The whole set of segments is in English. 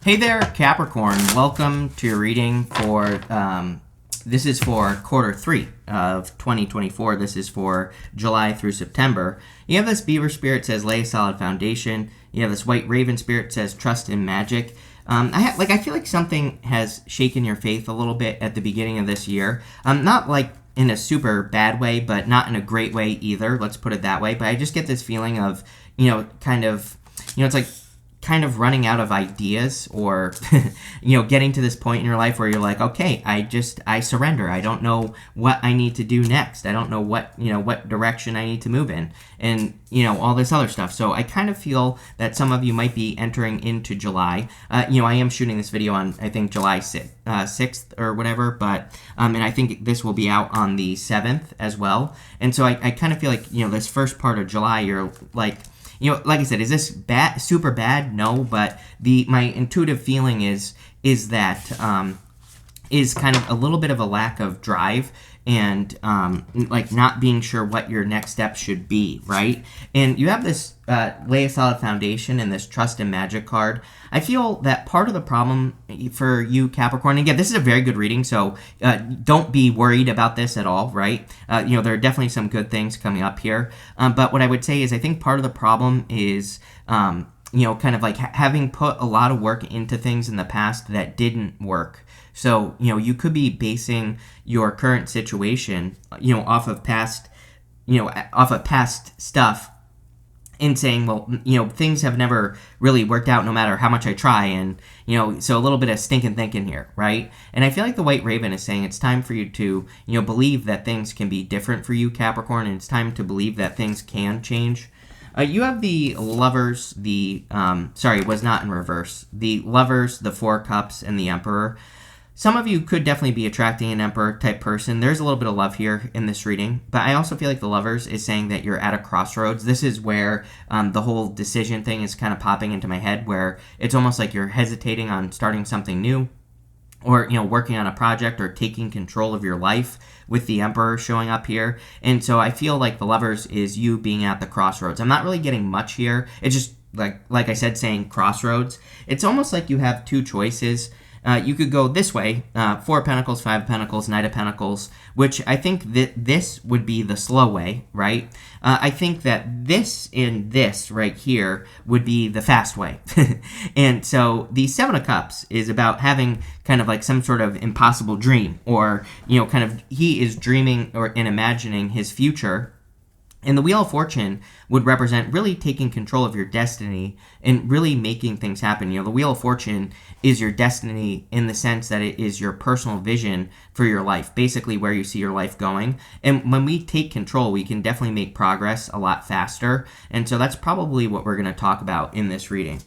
Hey there, Capricorn. Welcome to your reading for, this is for quarter 3 of 2024. This is for July through September. You have this Beaver Spirit says, lay a solid foundation. You have this White Raven Spirit says, trust in magic. I feel like something has shaken your faith a little bit at the beginning of this year. Not like in a super bad way, but not in a great way either. Let's put it that way. But I just get this feeling of, it's like kind of running out of ideas or, getting to this point in your life where you're like, okay, I surrender. I don't know what I need to do next. I don't know what direction I need to move in and, all this other stuff. So I kind of feel that some of you might be entering into July. I am shooting this video on, I think, July 6th or whatever, but, and I think this will be out on the 7th as well. And so I kind of feel like, this first part of July, you're like, like I said, is this bad, super bad? No, but my intuitive feeling is that is kind of a little bit of a lack of drive and not being sure what your next step should be, right? And you have this lay a solid foundation and this trust and magic card. I feel that part of the problem for you, Capricorn, and again, this is a very good reading, so don't be worried about this at all, right? There are definitely some good things coming up here. But what I would say is I think part of the problem is, kind of like having put a lot of work into things in the past that didn't work. So, you could be basing your current situation, off of past stuff and saying, well, things have never really worked out no matter how much I try. And, so a little bit of stinking thinking here, right? And I feel like the White Raven is saying it's time for you to, believe that things can be different for you, Capricorn, and it's time to believe that things can change. You have the Lovers, it was not in reverse. The Lovers, the Four Cups, and the Emperor. Some of you could definitely be attracting an Emperor type person. There's a little bit of love here in this reading, but I also feel like the Lovers is saying that you're at a crossroads. This is where the whole decision thing is kind of popping into my head, where it's almost like you're hesitating on starting something new or, working on a project or taking control of your life with the Emperor showing up here. And so I feel like the Lovers is you being at the crossroads. I'm not really getting much here. It's just like I said, saying crossroads. It's almost like you have two choices. You could go this way, Four of Pentacles, Five of Pentacles, Knight of Pentacles, which I think that this would be the slow way, right? I think that this and this right here would be the fast way. And so the Seven of Cups is about having kind of like some sort of impossible dream or, kind of he is dreaming and imagining his future. And the Wheel of Fortune would represent really taking control of your destiny and really making things happen. The Wheel of Fortune is your destiny in the sense that it is your personal vision for your life, basically where you see your life going. And when we take control, we can definitely make progress a lot faster. And so that's probably what we're going to talk about in this reading.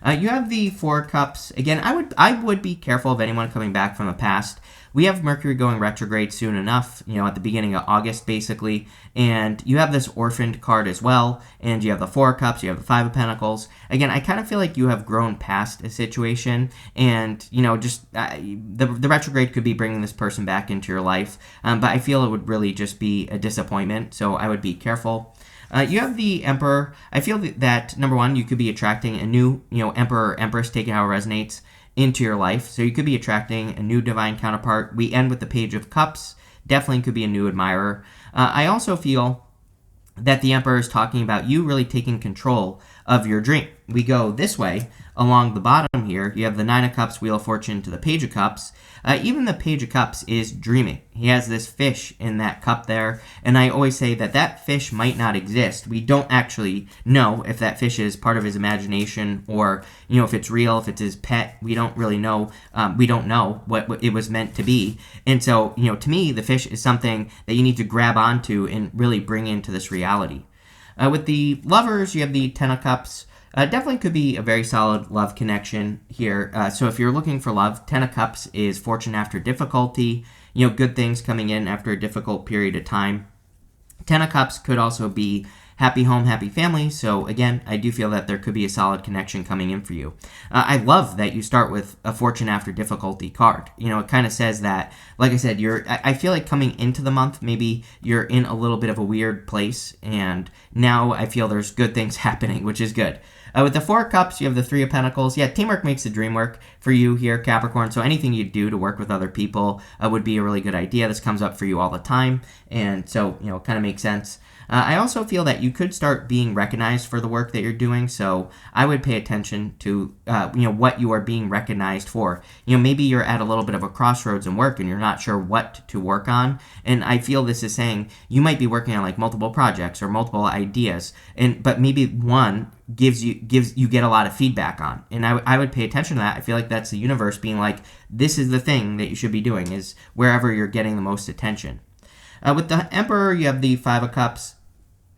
You have the Four Cups. Again, I would be careful of anyone coming back from the past. We have Mercury going retrograde soon enough, at the beginning of August, basically. And you have this Orphaned card as well. And you have the Four Cups, you have the Five of Pentacles. Again, I kind of feel like you have grown past a situation. And, the retrograde could be bringing this person back into your life. But I feel it would really just be a disappointment. So I would be careful. You have the Emperor. I feel that, number one, you could be attracting a new, Emperor or Empress, take it how it resonates, into your life. So you could be attracting a new divine counterpart. We end with the Page of Cups. Definitely could be a new admirer. I also feel that the Emperor is talking about you really taking control of your dream. We go this way along the bottom here. You have the Nine of Cups, Wheel of Fortune to the Page of Cups. Even the Page of Cups is dreaming. He has this fish in that cup there, and I always say that fish might not exist. We don't actually know if that fish is part of his imagination or, if it's real, if it's his pet. We don't really know. We don't know what it was meant to be. And so, to me, the fish is something that you need to grab onto and really bring into this reality. With the Lovers, you have the Ten of Cups. Definitely could be a very solid love connection here. So if you're looking for love, Ten of Cups is fortune after difficulty, good things coming in after a difficult period of time. Ten of Cups could also be happy home, happy family. So again, I do feel that there could be a solid connection coming in for you. I love that you start with a fortune after difficulty card. It kind of says that, like I said, I feel like coming into the month, maybe you're in a little bit of a weird place. And now I feel there's good things happening, which is good. With the Four of Cups, you have the Three of Pentacles. Yeah, teamwork makes the dream work for you here, Capricorn. So anything you do to work with other people would be a really good idea. This comes up for you all the time. And so, it kind of makes sense. I also feel that you could start being recognized for the work that you're doing, so I would pay attention to, what you are being recognized for. Maybe you're at a little bit of a crossroads in work and you're not sure what to work on, and I feel this is saying you might be working on like multiple projects or multiple ideas, but maybe one gives you get a lot of feedback on, and I would pay attention to that. I feel like that's the universe being like, this is the thing that you should be doing, is wherever you're getting the most attention. With the Emperor, you have the Five of Cups.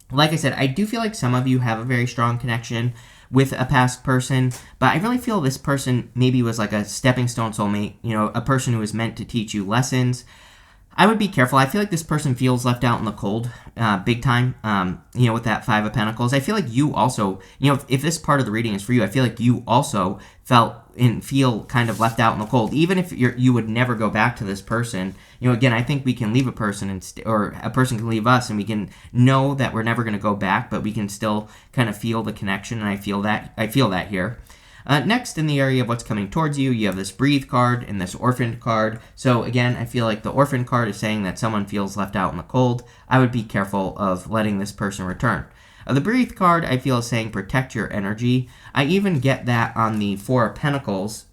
Like I said, I do feel like some of you have a very strong connection with a past person, but I really feel this person maybe was like a stepping stone soulmate, a person who was meant to teach you lessons. I would be careful. I feel like this person feels left out in the cold, big time, with that Five of Pentacles. I feel like you also, if this part of the reading is for you, I feel like you also felt and feel kind of left out in the cold. Even if you would never go back to this person, again, I think we can leave a person or a person can leave us, and we can know that we're never going to go back, but we can still kind of feel the connection, and I feel that here. Next, in the area of what's coming towards you, you have this Breathe card and this Orphaned card. So again, I feel like the Orphaned card is saying that someone feels left out in the cold. I would be careful of letting this person return. The Breathe card, I feel, is saying protect your energy. I even get that on the Four of Pentacles.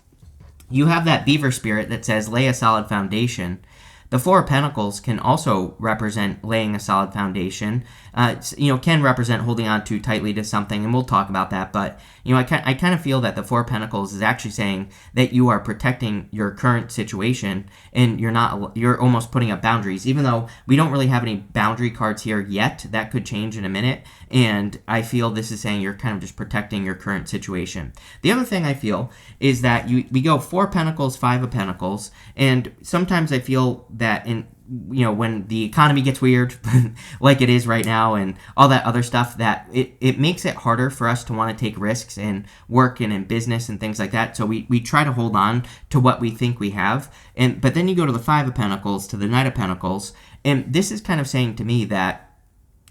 You have that beaver spirit that says lay a solid foundation. The Four of Pentacles can also represent laying a solid foundation. Can represent holding on too tightly to something, and we'll talk about that. But I kind of feel that the Four of Pentacles is actually saying that you are protecting your current situation, and you're almost putting up boundaries. Even though we don't really have any boundary cards here yet, that could change in a minute. And I feel this is saying you're kind of just protecting your current situation. The other thing I feel is that we go Four of Pentacles, Five of Pentacles, and sometimes I feel that when the economy gets weird, like it is right now, and all that other stuff, that it makes it harder for us to want to take risks in work and in business and things like that. So we try to hold on to what we think we have. But then you go to the Five of Pentacles, to the Knight of Pentacles, and this is kind of saying to me that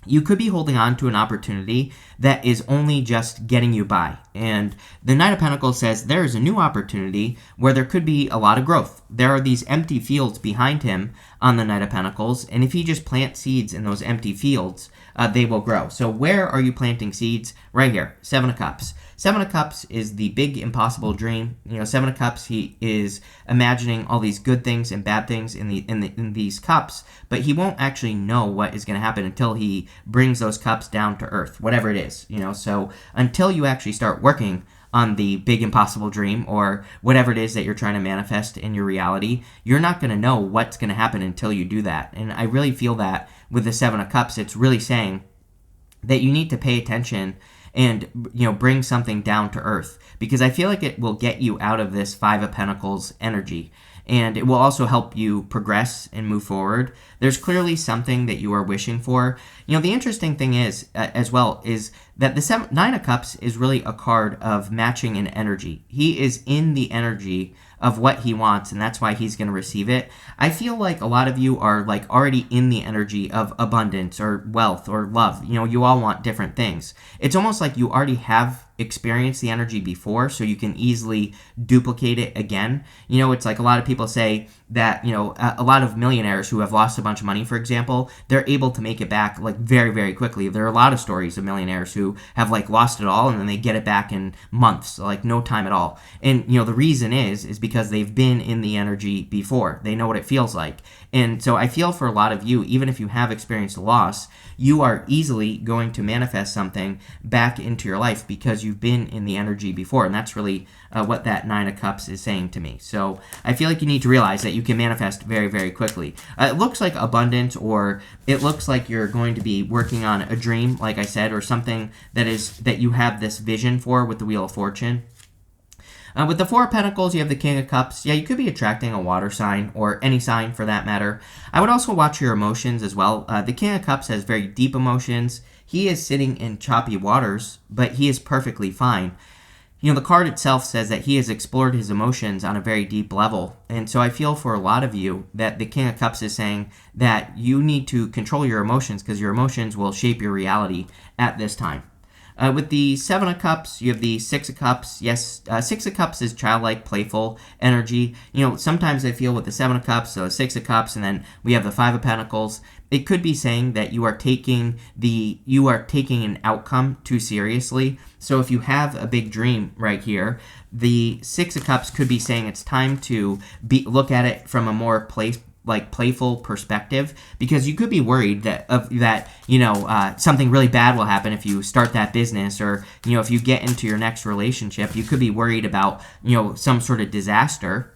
you could be holding on to an opportunity that is only just getting you by. And the Knight of Pentacles says there is a new opportunity where there could be a lot of growth. There are these empty fields behind him on the Knight of Pentacles, and if he just plants seeds in those empty fields, they will grow. So where are you planting seeds? Right here, Seven of Cups. Seven of Cups is the big impossible dream. Seven of Cups, he is imagining all these good things and bad things in these cups, but he won't actually know what is going to happen until he brings those cups down to earth, whatever it is. So until you actually start working on the big impossible dream or whatever it is that you're trying to manifest in your reality, you're not going to know what's going to happen until you do that. And I really feel that with the Seven of Cups, it's really saying that you need to pay attention and bring something down to earth, because I feel like it will get you out of this Five of Pentacles energy, and it will also help you progress and move forward. There's clearly something that you are wishing for. The interesting thing is, as well, is that the Nine of Cups is really a card of matching an energy. He is in the energy of what he wants, and that's why he's going to receive it. I feel like a lot of you are like already in the energy of abundance or wealth or love. You all want different things. It's almost like you already have experienced the energy before, so you can easily duplicate it again. It's like a lot of people say that, a lot of millionaires who have lost a bunch of money, for example, they're able to make it back like very, very quickly. There are a lot of stories of millionaires who have like lost it all and then they get it back in months, like no time at all. And, the reason is because they've been in the energy before. They know what it feels like. And so I feel for a lot of you, even if you have experienced a loss, you are easily going to manifest something back into your life because you've been in the energy before. And that's really what that Nine of Cups is saying to me. So I feel like you need to realize that you can manifest very, very quickly. It looks like abundance, or it looks like you're going to be working on a dream, like I said, or something that you have this vision for with the Wheel of Fortune. With the Four of Pentacles, you have the King of Cups. Yeah, you could be attracting a water sign, or any sign for that matter. I would also watch your emotions as well. The King of Cups has very deep emotions. He is sitting in choppy waters, but he is perfectly fine. The card itself says that he has explored his emotions on a very deep level. And so I feel for a lot of you that the King of Cups is saying that you need to control your emotions, because your emotions will shape your reality at this time. With the Seven of Cups, you have the Six of Cups. Yes, Six of Cups is childlike, playful energy. Sometimes I feel with the Seven of Cups, so Six of Cups, and then we have the Five of Pentacles. It could be saying that you are taking an outcome too seriously. So if you have a big dream right here, the Six of Cups could be saying it's time to look at it from a more playful perspective, because you could be worried that something really bad will happen if you start that business, or if you get into your next relationship. You could be worried about some sort of disaster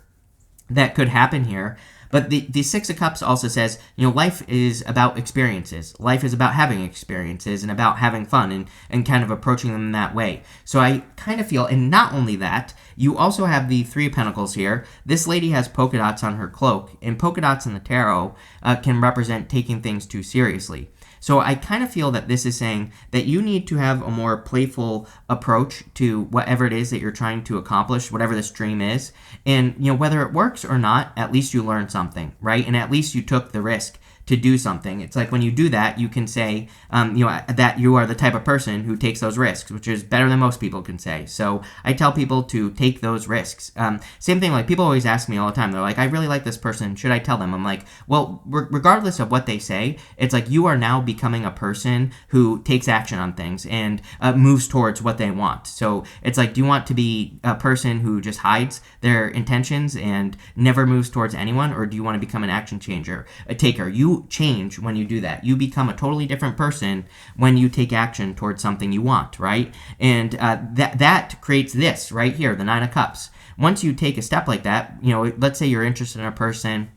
that could happen here. But the Six of Cups also says, life is about experiences. Life is about having experiences and about having fun and kind of approaching them that way. So I kind of feel, and not only that, you also have the Three of Pentacles here. This lady has polka dots on her cloak, and polka dots in the tarot can represent taking things too seriously. So I kind of feel that this is saying that you need to have a more playful approach to whatever it is that you're trying to accomplish, whatever this dream is. And, whether it works or not, at least you learned something, right? And at least you took the risk to do something. It's like when you do that, you can say, that you are the type of person who takes those risks, which is better than most people can say. So I tell people to take those risks. Same thing, like people always ask me all the time, they're like, I really like this person, should I tell them? I'm like, well, regardless of what they say, it's like you are now becoming a person who takes action on things and moves towards what they want. So it's like, do you want to be a person who just hides their intentions and never moves towards anyone, or do you want to become an action changer, a taker? You change when you do that. You become a totally different person when you take action towards something you want, right? And that creates this right here, the Nine of Cups. Once you take a step like that, let's say you're interested in a person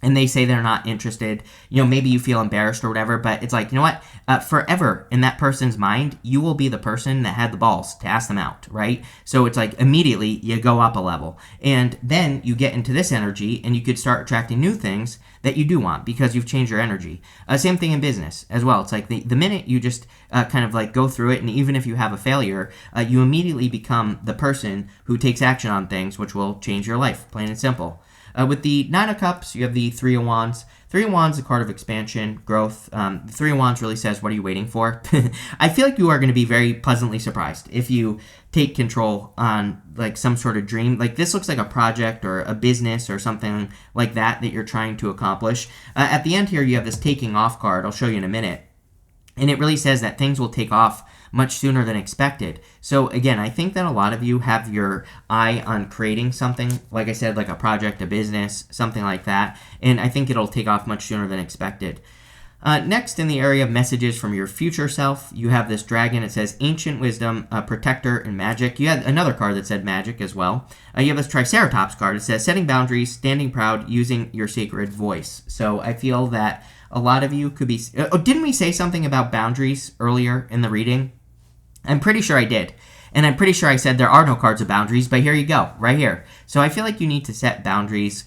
and they say they're not interested, maybe you feel embarrassed or whatever, but it's like, forever in that person's mind, you will be the person that had the balls to ask them out, right? So it's like immediately you go up a level, and then you get into this energy and you could start attracting new things that you do want because you've changed your energy. Same thing in business as well. It's like the minute you just kind of like go through it, and even if you have a failure, you immediately become the person who takes action on things, which will change your life, plain and simple. With the Nine of Cups, you have the Three of Wands. Three of Wands is a card of expansion, growth. The Three of Wands really says, what are you waiting for? I feel like you are going to be very pleasantly surprised if you take control on like some sort of dream. Like this looks like a project or a business or something like that you're trying to accomplish. At the end here, you have this taking off card. I'll show you in a minute. And it really says that things will take off much sooner than expected. So again, I think that a lot of you have your eye on creating something, like I said, like a project, a business, something like that. And I think it'll take off much sooner than expected. Next, in the area of messages from your future self, you have this dragon. It says Ancient Wisdom, Protector, and Magic. You had another card that said Magic as well. You have this Triceratops card. It says Setting Boundaries, Standing Proud, Using Your Sacred Voice. So I feel that a lot of you could be... didn't we say something about boundaries earlier in the reading? I'm pretty sure I did. And I'm pretty sure I said there are no cards of boundaries, but here you go, right here. So I feel like you need to set boundaries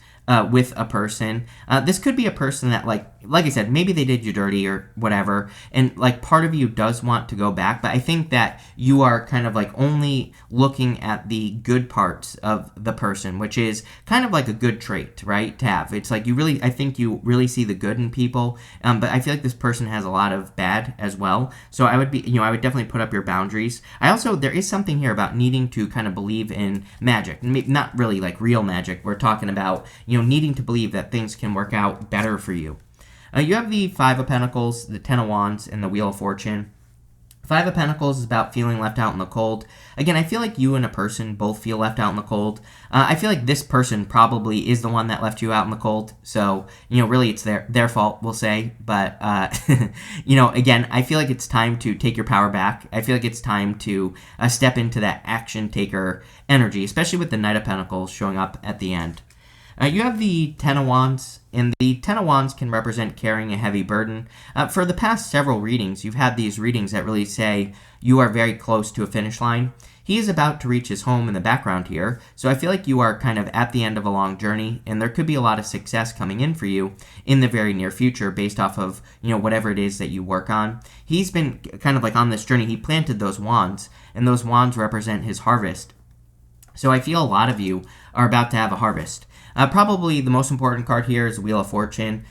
with a person. This could be a person that, like I said, maybe they did you dirty or whatever, and like part of you does want to go back, but I think that you are kind of like only looking at the good parts of the person, which is kind of like a good trait, right, to have. It's like I think you really see the good in people, but I feel like this person has a lot of bad as well. So I would definitely put up your boundaries. There is something here about needing to kind of believe in magic, not really like real magic. We're talking about, needing to believe that things can work out better for you. You have the Five of Pentacles, the Ten of Wands, and the Wheel of Fortune. Five of Pentacles is about feeling left out in the cold. Again, I feel like you and a person both feel left out in the cold. I feel like this person probably is the one that left you out in the cold. So, really it's their fault, we'll say. But, again, I feel like it's time to take your power back. I feel like it's time to step into that action taker energy, especially with the Knight of Pentacles showing up at the end. You have the Ten of Wands, and the Ten of Wands can represent carrying a heavy burden. For the past several readings, you've had these readings that really say you are very close to a finish line. He is about to reach his home in the background here, so I feel like you are kind of at the end of a long journey, and there could be a lot of success coming in for you in the very near future based off of, whatever it is that you work on. He's been kind of like on this journey. He planted those wands, and those wands represent his harvest. So I feel a lot of you are about to have a harvest. Probably the most important card here is the Wheel of Fortune.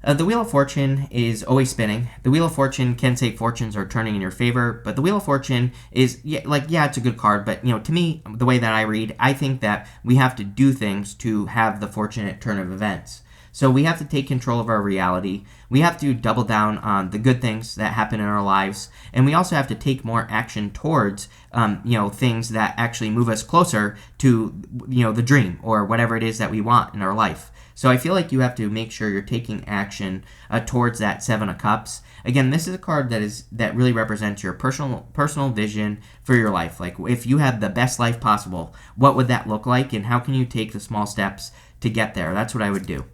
The Wheel of Fortune is always spinning. The Wheel of Fortune can say fortunes are turning in your favor, but the Wheel of Fortune is, yeah, it's a good card, but, to me, the way that I read, I think that we have to do things to have the fortunate turn of events. So we have to take control of our reality. We have to double down on the good things that happen in our lives, and we also have to take more action towards, things that actually move us closer to, the dream or whatever it is that we want in our life. So I feel like you have to make sure you're taking action towards that Seven of Cups. Again, this is a card that really represents your personal vision for your life. Like, if you had the best life possible, what would that look like, and how can you take the small steps to get there? That's what I would do.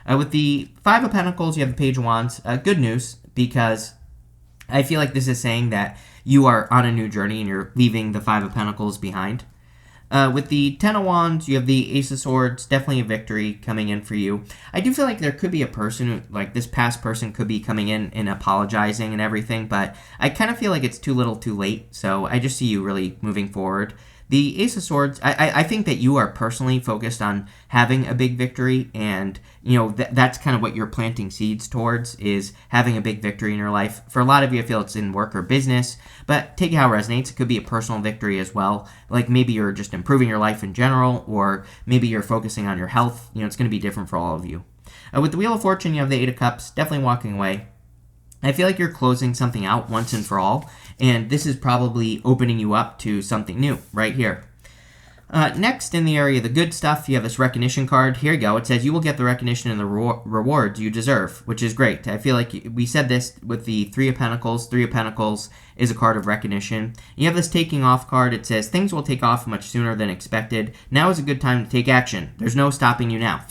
With the Five of Pentacles, you have the Page of Wands. Good news, because I feel like this is saying that you are on a new journey and you're leaving the Five of Pentacles behind. With the Ten of Wands, you have the Ace of Swords, definitely a victory coming in for you. I do feel like there could be a person who, like, this past person could be coming in and apologizing and everything, but I kind of feel like it's too little too late, so I just see you really moving forward. The Ace of Swords, I think that you are personally focused on having a big victory, and, that's kind of what you're planting seeds towards, is having a big victory in your life. For a lot of you, I feel it's in work or business, but take it how it resonates. It could be a personal victory as well. Like, maybe you're just improving your life in general, or maybe you're focusing on your health. It's going to be different for all of you. With the Wheel of Fortune, you have the Eight of Cups, definitely walking away. I feel like you're closing something out once and for all, and this is probably opening you up to something new right here. Next, in the area of the good stuff, you have this recognition card. Here you go. It says you will get the recognition and the rewards you deserve, which is great. I feel like we said this with the Three of Pentacles. Three of Pentacles is a card of recognition. You have this taking off card. It says things will take off much sooner than expected. Now is a good time to take action. There's no stopping you now.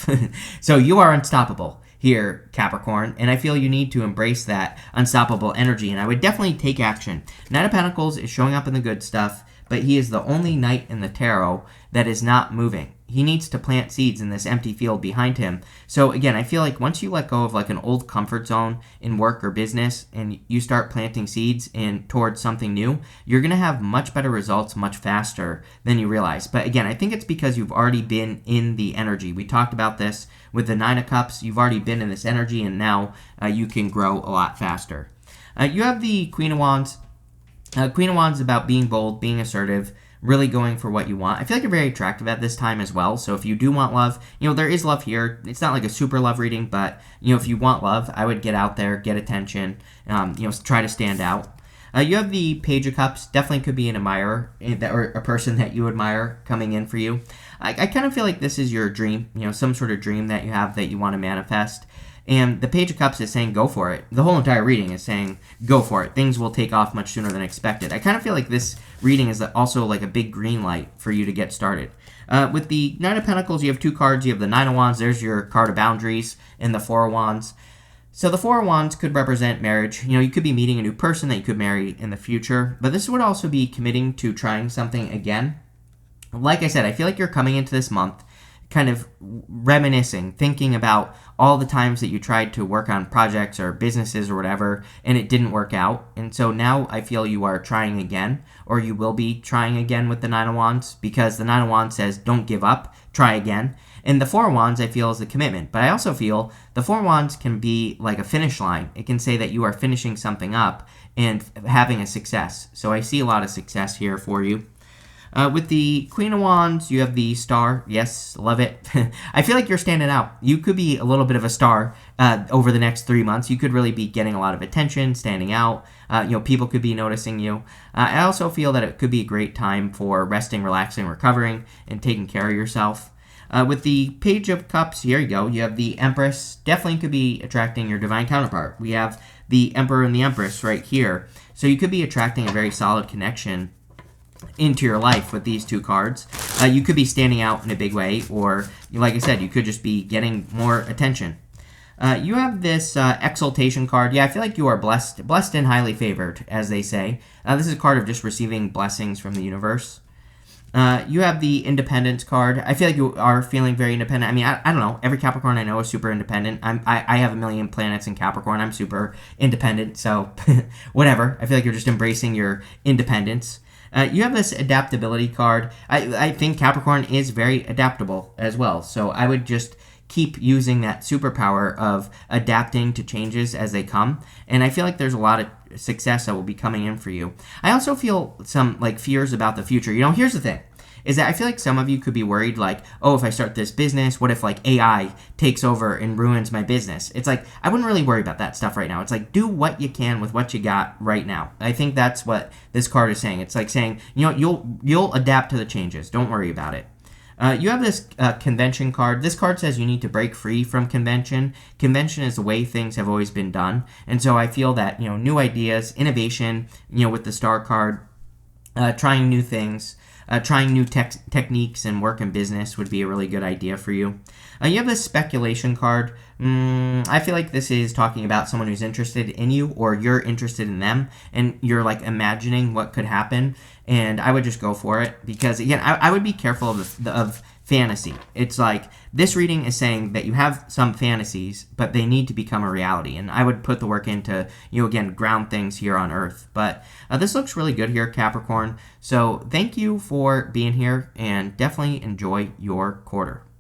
So you are unstoppable here, Capricorn, and I feel you need to embrace that unstoppable energy, and I would definitely take action. Knight of Pentacles is showing up in the good stuff, but he is the only knight in the tarot that is not moving. He needs to plant seeds in this empty field behind him. So again, I feel like once you let go of like an old comfort zone in work or business and you start planting seeds towards something new, you're going to have much better results much faster than you realize. But again, I think it's because you've already been in the energy. We talked about this with the Nine of Cups. You've already been in this energy, and now you can grow a lot faster. You have the Queen of Wands. Queen of Wands is about being bold, being assertive, really going for what you want. I feel like you're very attractive at this time as well. So if you do want love, there is love here. It's not like a super love reading, but, if you want love, I would get out there, get attention, try to stand out. You have the Page of Cups. Definitely could be an admirer or a person that you admire coming in for you. I kind of feel like this is your dream, some sort of dream that you have that you want to manifest. And the Page of Cups is saying go for it. The whole entire reading is saying go for it. Things will take off much sooner than expected. I kind of feel like this reading is also like a big green light for you to get started. With the Nine of Pentacles, you have two cards. You have the Nine of Wands. There's your card of boundaries, and the Four of Wands. So the Four of Wands could represent marriage. You could be meeting a new person that you could marry in the future. But this would also be committing to trying something again. Like I said, I feel like you're coming into this month kind of reminiscing, thinking about all the times that you tried to work on projects or businesses or whatever, and it didn't work out. And so now I feel you are trying again, or you will be trying again with the Nine of Wands, because the Nine of Wands says don't give up, try again. And the Four of Wands, I feel, is a commitment. But I also feel the Four of Wands can be like a finish line. It can say that you are finishing something up and having a success. So I see a lot of success here for you. With the Queen of Wands, you have the Star. Yes, love it. I feel like you're standing out. You could be a little bit of a star over the next 3 months. You could really be getting a lot of attention, standing out. People could be noticing you. I also feel that it could be a great time for resting, relaxing, recovering, and taking care of yourself. With the Page of Cups, here you go. You have the Empress. Definitely could be attracting your divine counterpart. We have the Emperor and the Empress right here. So you could be attracting a very solid connection into your life with these two cards. You could be standing out in a big way, or like I said, you could just be getting more attention. You have this exaltation card. Yeah, I feel like you are blessed and highly favored, as they say. This is a card of just receiving blessings from the universe. You have the independence card. I feel like you are feeling very independent. I mean, I don't know. Every Capricorn I know is super independent. I have a million planets in Capricorn. I'm super independent, so whatever. I feel like you're just embracing your independence. You have this adaptability card. I think Capricorn is very adaptable as well. So I would just keep using that superpower of adapting to changes as they come. And I feel like there's a lot of success that will be coming in for you. I also feel some like fears about the future. Here's the thing, is that I feel like some of you could be worried like, oh, if I start this business, what if like AI takes over and ruins my business? It's like, I wouldn't really worry about that stuff right now. It's like, do what you can with what you got right now. I think that's what this card is saying. It's like saying, you'll adapt to the changes. Don't worry about it. You have this convention card. This card says you need to break free from convention. Convention is the way things have always been done. And so I feel that, new ideas, innovation, with the star card, trying new things, trying new techniques and work and business would be a really good idea for you. You have this speculation card. I feel like this is talking about someone who's interested in you, or you're interested in them, and you're like imagining what could happen. And I would just go for it, because again, I would be careful of fantasy. It's like this reading is saying that you have some fantasies, but they need to become a reality. And I would put the work into, again, ground things here on Earth. But this looks really good here, Capricorn. So thank you for being here, and definitely enjoy your quarter.